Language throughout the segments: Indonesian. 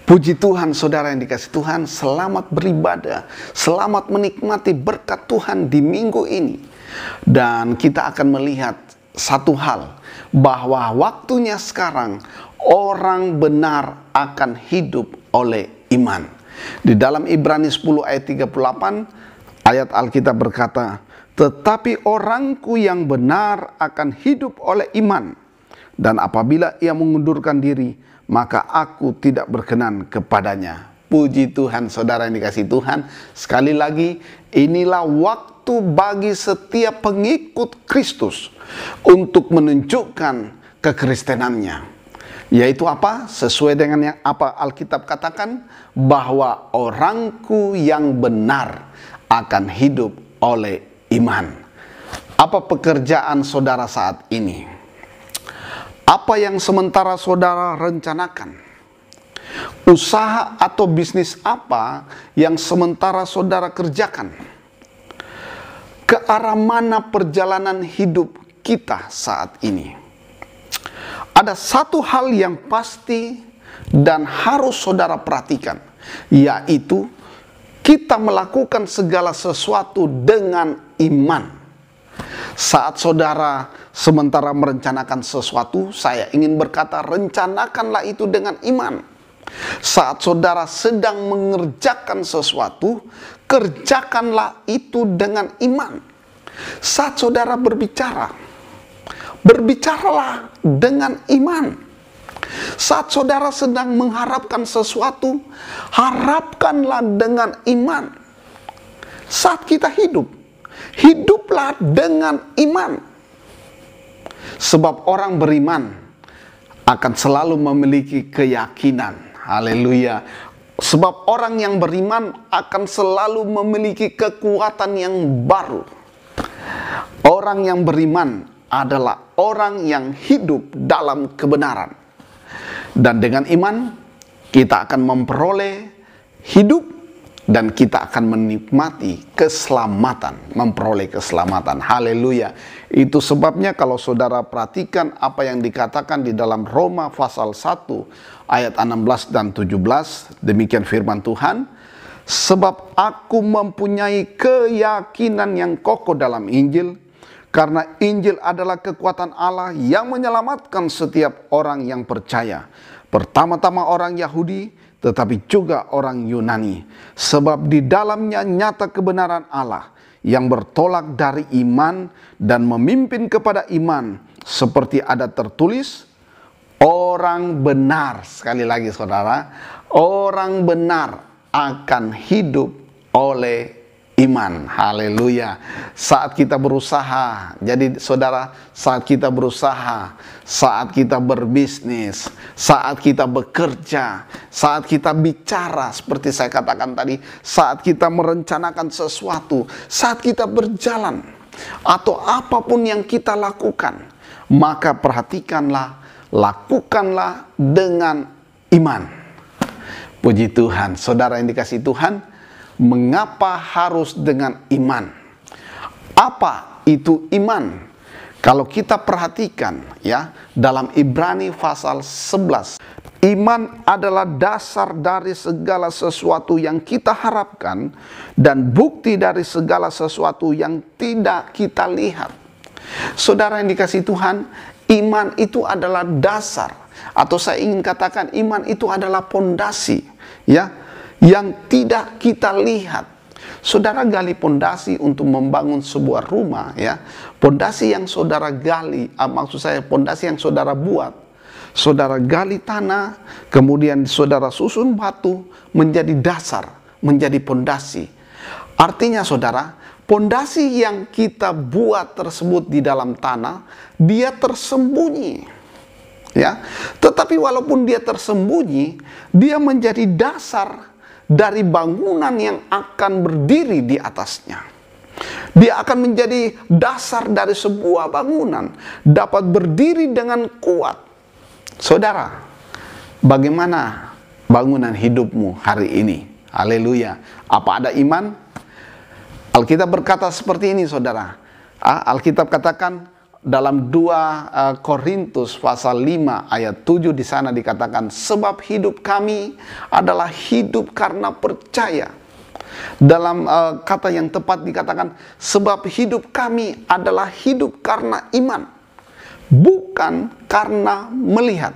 Puji Tuhan, saudara yang dikasihi Tuhan, selamat beribadah, selamat menikmati berkat Tuhan di minggu ini. Dan kita akan melihat satu hal, bahwa waktunya sekarang orang benar akan hidup oleh iman. Di dalam Ibrani 10 ayat 38, ayat Alkitab berkata, "Tetapi orangku yang benar akan hidup oleh iman, dan apabila ia mengundurkan diri, maka aku tidak berkenan kepadanya." Puji Tuhan, saudara yang dikasihi Tuhan. Sekali lagi, inilah waktu bagi setiap pengikut Kristus untuk menunjukkan kekristenannya. Yaitu apa? Sesuai dengan yang apa Alkitab katakan, bahwa orangku yang benar akan hidup oleh iman. Apa pekerjaan saudara saat ini? Apa yang sementara saudara rencanakan? Usaha atau bisnis apa yang sementara saudara kerjakan? Ke arah mana perjalanan hidup kita saat ini? Ada satu hal yang pasti dan harus saudara perhatikan, yaitu kita melakukan segala sesuatu dengan iman. Saat saudara sementara merencanakan sesuatu, saya ingin berkata, rencanakanlah itu dengan iman. Saat saudara sedang mengerjakan sesuatu, kerjakanlah itu dengan iman. Saat saudara berbicara, berbicaralah dengan iman. Saat saudara sedang mengharapkan sesuatu, harapkanlah dengan iman. Saat kita hidup, hiduplah dengan iman. Sebab orang beriman akan selalu memiliki keyakinan. Haleluya. Sebab orang yang beriman akan selalu memiliki kekuatan yang baru. Orang yang beriman adalah orang yang hidup dalam kebenaran. Dan dengan iman, kita akan memperoleh hidup dan kita akan menikmati keselamatan, memperoleh keselamatan. Haleluya. Itu sebabnya kalau saudara perhatikan apa yang dikatakan di dalam Roma pasal 1 ayat 16 dan 17, demikian firman Tuhan, "Sebab aku mempunyai keyakinan yang kokoh dalam Injil, karena Injil adalah kekuatan Allah yang menyelamatkan setiap orang yang percaya. Pertama-tama orang Yahudi, tetapi juga orang Yunani. Sebab di dalamnya nyata kebenaran Allah yang bertolak dari iman dan memimpin kepada iman. Seperti ada tertulis, orang benar," sekali lagi saudara, orang benar akan hidup oleh iman. Haleluya. Saat kita berusaha, jadi saudara, saat kita berusaha, saat kita berbisnis, saat kita bekerja, saat kita bicara, seperti saya katakan tadi, saat kita merencanakan sesuatu, saat kita berjalan, atau apapun yang kita lakukan, maka perhatikanlah, lakukanlah dengan iman. Puji Tuhan, saudara yang dikasihi Tuhan. Mengapa harus dengan iman? Apa itu iman? Kalau kita perhatikan ya, dalam Ibrani pasal 11, iman adalah dasar dari segala sesuatu yang kita harapkan dan bukti dari segala sesuatu yang tidak kita lihat. Saudara yang dikasihi Tuhan, iman itu adalah dasar, atau saya ingin katakan iman itu adalah pondasi ya, yang tidak kita lihat. Saudara gali pondasi untuk membangun sebuah rumah ya. Pondasi yang saudara gali, maksud saya pondasi yang saudara buat. Saudara gali tanah, kemudian saudara susun batu menjadi dasar, menjadi pondasi. Artinya saudara, pondasi yang kita buat tersebut di dalam tanah, dia tersembunyi. Ya. Tetapi walaupun dia tersembunyi, dia menjadi dasar dari bangunan yang akan berdiri di atasnya. Dia akan menjadi dasar dari sebuah bangunan, dapat berdiri dengan kuat. Saudara, bagaimana bangunan hidupmu hari ini? Haleluya. Apa ada iman? Alkitab berkata seperti ini, saudara. Alkitab katakan, dalam 2 Korintus pasal 5 ayat 7 di sana dikatakan, sebab hidup kami adalah hidup karena percaya. Dalam kata yang tepat dikatakan, sebab hidup kami adalah hidup karena iman, bukan karena melihat.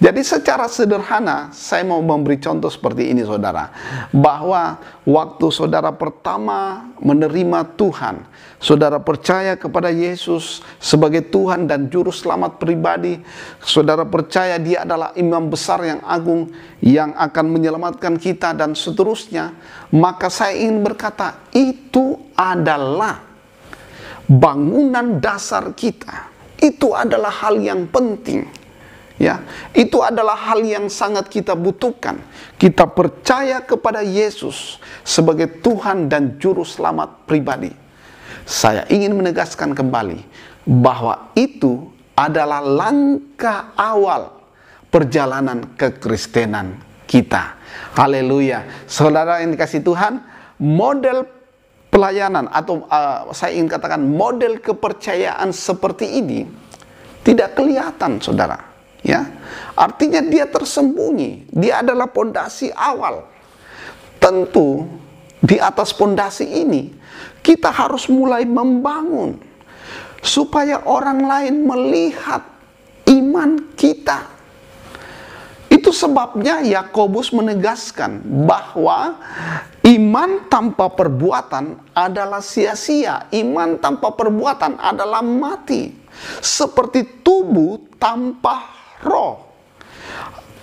Jadi secara sederhana saya mau memberi contoh seperti ini saudara, bahwa waktu saudara pertama menerima Tuhan, saudara percaya kepada Yesus sebagai Tuhan dan Juru Selamat pribadi, saudara percaya Dia adalah imam besar yang agung yang akan menyelamatkan kita dan seterusnya, maka saya ingin berkata, itu adalah bangunan dasar kita. Itu adalah hal yang penting. Ya, itu adalah hal yang sangat kita butuhkan. Kita percaya kepada Yesus sebagai Tuhan dan Juru Selamat pribadi. Saya ingin menegaskan kembali bahwa itu adalah langkah awal perjalanan kekristenan kita. Haleluya. Saudara yang dikasihi Tuhan, model pelayanan atau saya ingin katakan model kepercayaan seperti ini tidak kelihatan, saudara. Ya, artinya dia tersembunyi. Dia adalah pondasi awal. Tentu di atas pondasi ini kita harus mulai membangun supaya orang lain melihat iman kita. Itu sebabnya Yakobus menegaskan bahwa iman tanpa perbuatan adalah sia-sia. Iman tanpa perbuatan adalah mati. Seperti tubuh tanpa roh.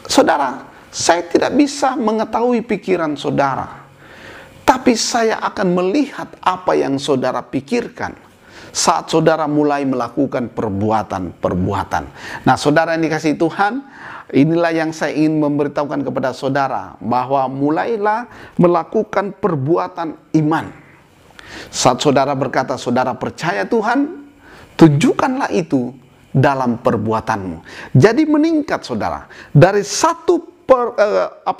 Saudara, saya tidak bisa mengetahui pikiran saudara, tapi saya akan melihat apa yang saudara pikirkan saat saudara mulai melakukan perbuatan-perbuatan. Nah, saudara yang dikasihi Tuhan, inilah yang saya ingin memberitahukan kepada saudara, bahwa mulailah melakukan perbuatan iman. Saat saudara berkata saudara percaya Tuhan, tunjukkanlah itu dalam perbuatanmu. Jadi meningkat saudara. Dari satu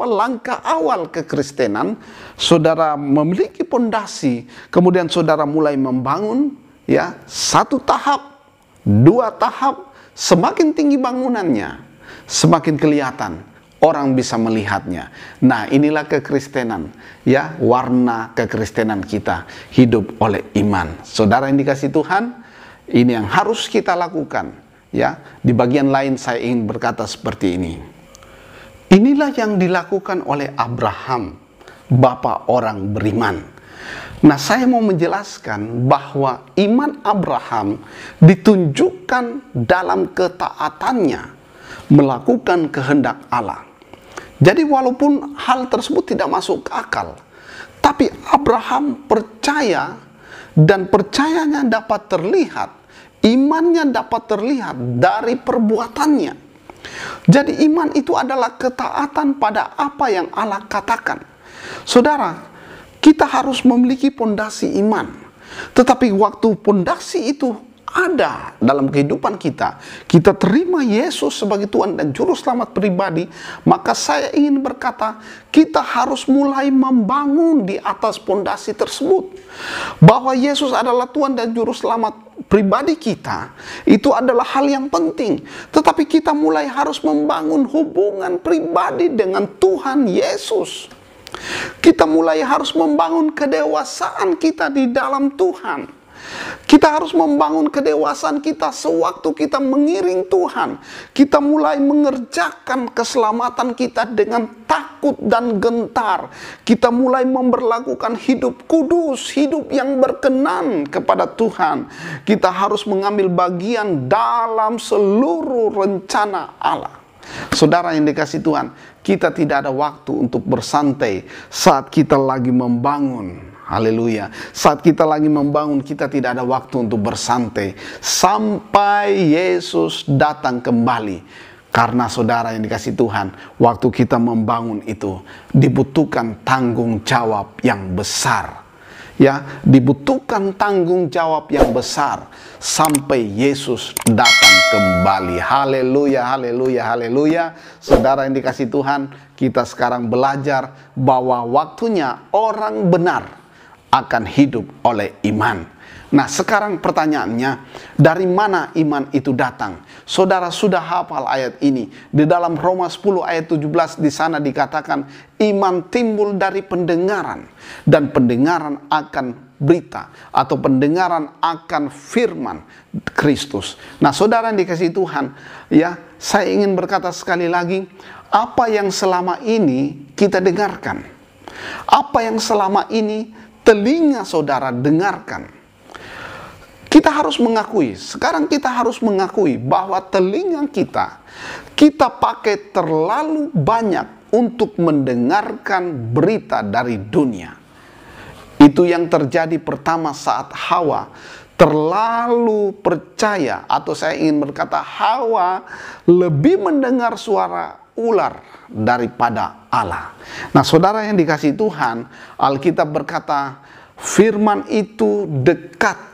langkah awal kekristenan, saudara memiliki pondasi, kemudian saudara mulai membangun, ya, 1 tahap, 2 tahap, semakin tinggi bangunannya, semakin kelihatan orang bisa melihatnya. Nah, inilah kekristenan, ya, warna kekristenan kita hidup oleh iman. Saudara yang dikasihi Tuhan, ini yang harus kita lakukan, ya. Di bagian lain saya ingin berkata seperti ini. Inilah yang dilakukan oleh Abraham, bapa orang beriman. Nah, saya mau menjelaskan bahwa iman Abraham ditunjukkan dalam ketaatannya melakukan kehendak Allah. Jadi walaupun hal tersebut tidak masuk akal, tapi Abraham percaya, dan percayanya dapat terlihat, imannya dapat terlihat dari perbuatannya. Jadi iman itu adalah ketaatan pada apa yang Allah katakan. Saudara, kita harus memiliki pondasi iman. Tetapi waktu pondasi itu ada dalam kehidupan kita, kita terima Yesus sebagai Tuhan dan Juru Selamat pribadi, maka saya ingin berkata, kita harus mulai membangun di atas pondasi tersebut. Bahwa Yesus adalah Tuhan dan Juru Selamat pribadi kita, itu adalah hal yang penting. Tetapi kita mulai harus membangun hubungan pribadi dengan Tuhan Yesus. Kita mulai harus membangun kedewasaan kita di dalam Tuhan. Kita harus membangun kedewasaan kita sewaktu kita mengiring Tuhan. Kita mulai mengerjakan keselamatan kita dengan takut dan gentar. Kita mulai memberlakukan hidup kudus, hidup yang berkenan kepada Tuhan. Kita harus mengambil bagian dalam seluruh rencana Allah. Saudara yang dikasihi Tuhan, kita tidak ada waktu untuk bersantai saat kita lagi membangun. Haleluya. Saat kita lagi membangun, kita tidak ada waktu untuk bersantai sampai Yesus datang kembali. Karena saudara yang dikasihi Tuhan, waktu kita membangun itu dibutuhkan tanggung jawab yang besar. Ya, dibutuhkan tanggung jawab yang besar sampai Yesus datang kembali. Haleluya, haleluya, haleluya. Saudara yang dikasihi Tuhan, kita sekarang belajar bahwa waktunya orang benar akan hidup oleh iman. Nah, sekarang pertanyaannya, dari mana iman itu datang? Saudara sudah hafal ayat ini. Di dalam Roma 10 ayat 17 di sana dikatakan, iman timbul dari pendengaran, dan pendengaran akan berita, atau pendengaran akan firman Kristus. Nah, saudara yang dikasihi Tuhan, ya, saya ingin berkata sekali lagi, apa yang selama ini kita dengarkan, apa yang selama ini telinga saudara dengarkan, kita harus mengakui, sekarang kita harus mengakui bahwa telinga kita pakai terlalu banyak untuk mendengarkan berita dari dunia. Itu yang terjadi pertama saat Hawa terlalu percaya, atau saya ingin berkata Hawa lebih mendengar suara ular daripada Allah. Nah, saudara yang dikasihi Tuhan, Alkitab berkata firman itu dekat.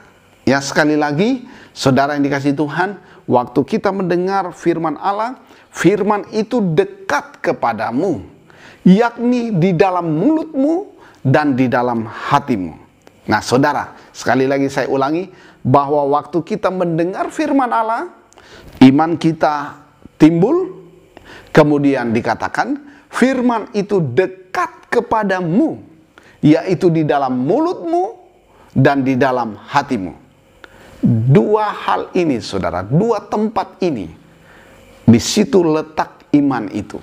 Ya, sekali lagi, saudara yang dikasihi Tuhan, waktu kita mendengar firman Allah, firman itu dekat kepadamu, yakni di dalam mulutmu dan di dalam hatimu. Nah, saudara, sekali lagi saya ulangi, bahwa waktu kita mendengar firman Allah, iman kita timbul, kemudian dikatakan, firman itu dekat kepadamu, yaitu di dalam mulutmu dan di dalam hatimu. Dua hal ini, saudara, dua tempat ini, di situ letak iman itu.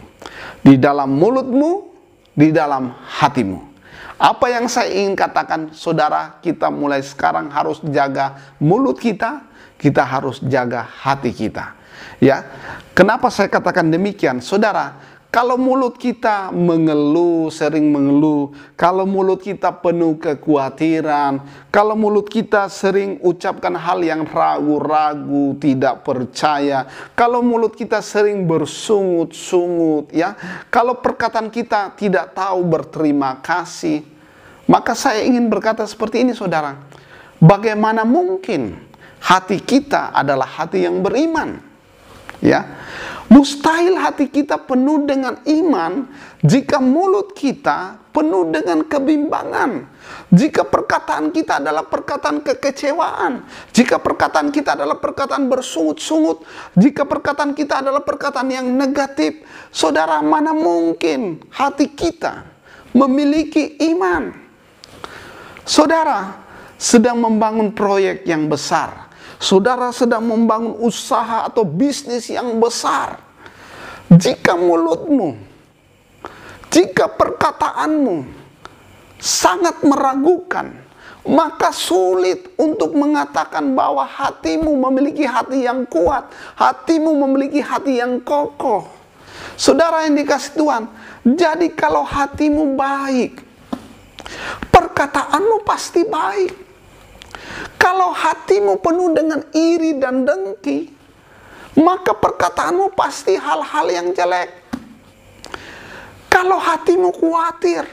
Di dalam mulutmu, di dalam hatimu. Apa yang saya ingin katakan, saudara, kita mulai sekarang harus jaga mulut kita harus jaga hati kita. Ya, kenapa saya katakan demikian, saudara? Kalau mulut kita mengeluh, sering mengeluh, kalau mulut kita penuh kekhawatiran, kalau mulut kita sering ucapkan hal yang ragu-ragu, tidak percaya, kalau mulut kita sering bersungut-sungut, ya, kalau perkataan kita tidak tahu berterima kasih, maka saya ingin berkata seperti ini, saudara. Bagaimana mungkin hati kita adalah hati yang beriman? Ya, mustahil hati kita penuh dengan iman jika mulut kita penuh dengan kebimbangan. Jika perkataan kita adalah perkataan kekecewaan, jika perkataan kita adalah perkataan bersungut-sungut, jika perkataan kita adalah perkataan yang negatif, saudara, mana mungkin hati kita memiliki iman? Saudara sedang membangun proyek yang besar. Saudara sedang membangun usaha atau bisnis yang besar. Jika mulutmu, jika perkataanmu sangat meragukan, maka sulit untuk mengatakan bahwa hatimu memiliki hati yang kuat, hatimu memiliki hati yang kokoh. Saudara yang dikasihi Tuhan, jadi kalau hatimu baik, perkataanmu pasti baik. Kalau hatimu penuh dengan iri dan dengki, maka perkataanmu pasti hal-hal yang jelek. Kalau hatimu khawatir,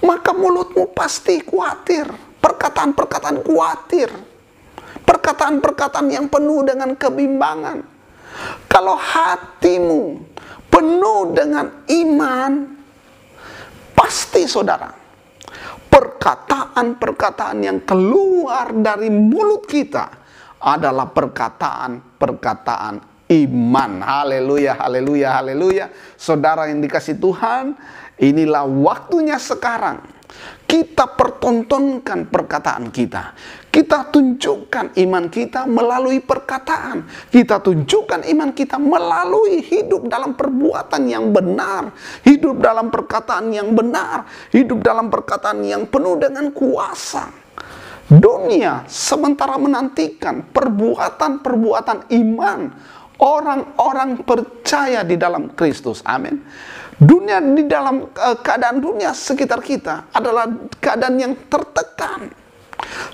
maka mulutmu pasti khawatir. Perkataan-perkataan khawatir, perkataan-perkataan yang penuh dengan kebimbangan. Kalau hatimu penuh dengan iman, pasti, saudara, perkataan-perkataan yang keluar dari mulut kita adalah perkataan-perkataan iman. Haleluya, haleluya, haleluya. Saudara yang dikasihi Tuhan, inilah waktunya sekarang kita pertontonkan perkataan kita. Kita tunjukkan iman kita melalui perkataan. Kita tunjukkan iman kita melalui hidup dalam perbuatan yang benar, hidup dalam perkataan yang benar, hidup dalam perkataan yang penuh dengan kuasa. Dunia sementara menantikan perbuatan-perbuatan iman orang-orang percaya di dalam Kristus. Amin. Dunia, di dalam keadaan dunia sekitar kita adalah keadaan yang tertekan,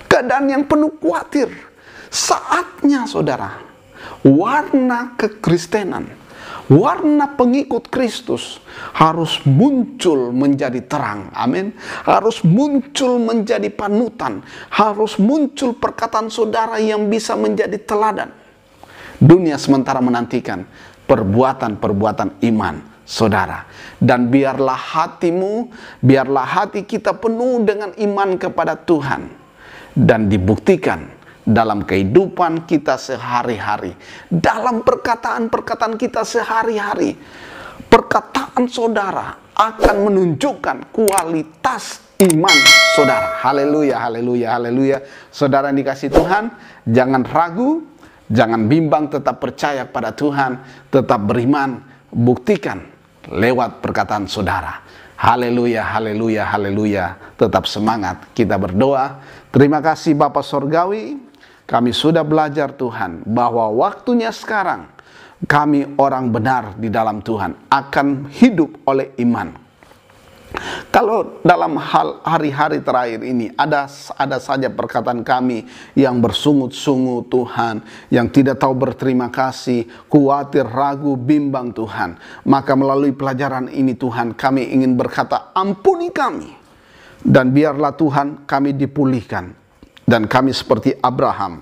keadaan yang penuh khawatir. Saatnya, saudara, warna kekristenan, warna pengikut Kristus harus muncul menjadi terang. Amin. Harus muncul menjadi panutan, harus muncul perkataan saudara yang bisa menjadi teladan. Dunia sementara menantikan perbuatan-perbuatan iman, saudara. Dan biarlah hatimu, biarlah hati kita penuh dengan iman kepada Tuhan. dan dibuktikan dalam kehidupan kita sehari-hari, dalam perkataan-perkataan kita sehari-hari. Perkataan saudara akan menunjukkan kualitas iman saudara. Haleluya, haleluya, haleluya. Saudara yang dikasihi Tuhan, jangan ragu, jangan bimbang, tetap percaya pada Tuhan, tetap beriman, buktikan lewat perkataan saudara. Haleluya, haleluya, haleluya. Tetap semangat, kita berdoa. Terima kasih Bapa Sorgawi, kami sudah belajar Tuhan, bahwa waktunya sekarang kami orang benar di dalam Tuhan akan hidup oleh iman. Kalau dalam hal hari-hari terakhir ini ada saja perkataan kami yang bersungut-sungut Tuhan, yang tidak tahu berterima kasih, khawatir, ragu, bimbang Tuhan, maka melalui pelajaran ini Tuhan, kami ingin berkata, ampuni kami, dan biarlah Tuhan kami dipulihkan, dan kami seperti Abraham,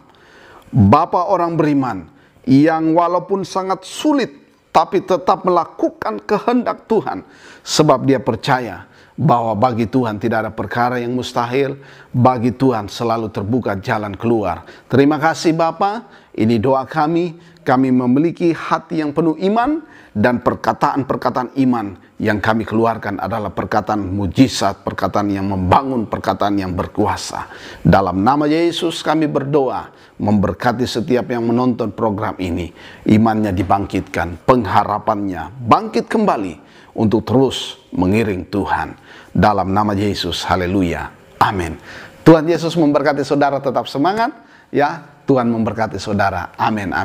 bapa orang beriman, yang walaupun sangat sulit tapi tetap melakukan kehendak Tuhan, sebab dia percaya bahwa bagi Tuhan tidak ada perkara yang mustahil, bagi Tuhan selalu terbuka jalan keluar. Terima kasih Bapa, ini doa kami memiliki hati yang penuh iman, dan perkataan-perkataan iman yang kami keluarkan adalah perkataan mujizat, perkataan yang membangun, perkataan yang berkuasa. Dalam nama Yesus kami berdoa, memberkati setiap yang menonton program ini, imannya dibangkitkan, pengharapannya bangkit kembali untuk terus mengiring Tuhan. Dalam nama Yesus, haleluya, amin. Tuhan Yesus memberkati saudara, tetap semangat ya. Tuhan memberkati saudara, amin, amin.